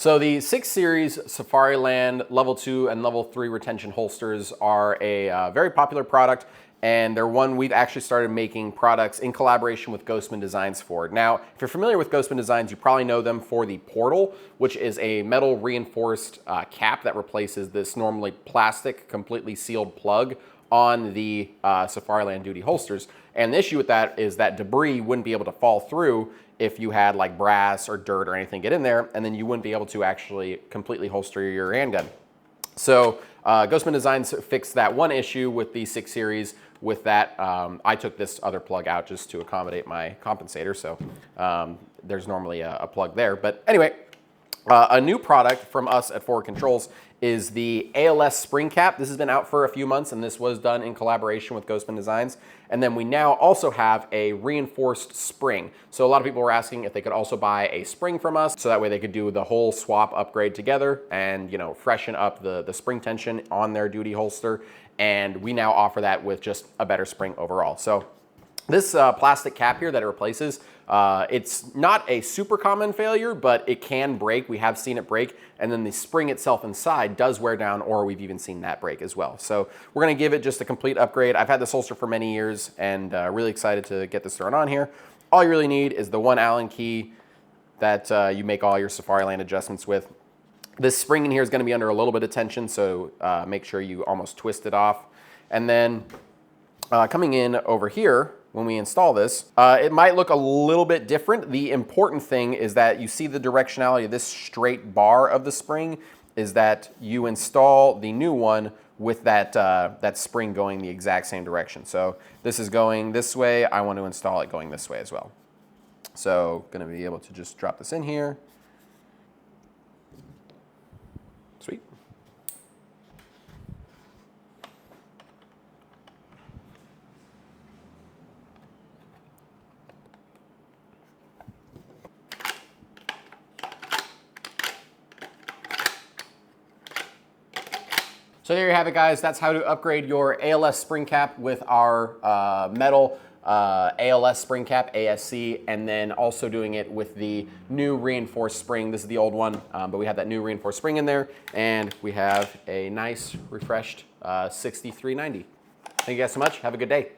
So the 6 Series Safariland Level 2 and Level 3 retention holsters are a very popular product, and they're one we've actually started making products in collaboration with GHostman Designs for. Now, if you're familiar with GHostman Designs, you probably know them for the Portal, which is a metal reinforced cap that replaces this normally plastic, completely sealed plug on the Safariland duty holsters. And the issue with that is that debris wouldn't be able to fall through if you had like brass or dirt or anything get in there, and then you wouldn't be able to actually completely holster your handgun. So GHostman Designs fixed that one issue with the 6 Series. With that, I took this other plug out just to accommodate my compensator, so there's normally a plug there. But anyway, a new product from us at Forward Controls is the ALS Spring Cap. This has been out for a few months, and this was done in collaboration with GHostman Designs. And then we now also have a reinforced spring. So a lot of people were asking if they could also buy a spring from us, so that way they could do the whole swap upgrade together and, you know, freshen up the spring tension on their duty holster. And we now offer that with just a better spring overall. So this plastic cap here that it replaces, it's not a super common failure, but it can break. We have seen it break, and then the spring itself inside does wear down, or we've even seen that break as well. So we're gonna give it just a complete upgrade. I've had this holster for many years, and really excited to get this thrown on here. All you really need is the one Allen key that you make all your Safariland adjustments with. This spring in here is gonna be under a little bit of tension, so make sure you almost twist it off. And then coming in over here, when we install this, it might look a little bit different. The important thing is that you see the directionality of this straight bar of the spring is that you install the new one with that spring going the exact same direction. So this is going this way. I want to install it going this way as well. So gonna be able to just drop this in here. Sweet. So there you have it, guys. That's how to upgrade your ALS Spring Cap with our metal ALS Spring Cap, ASC, and then also doing it with the new reinforced spring. This is the old one, but we have that new reinforced spring in there, and we have a nice, refreshed 6390. Thank you guys so much. Have a good day.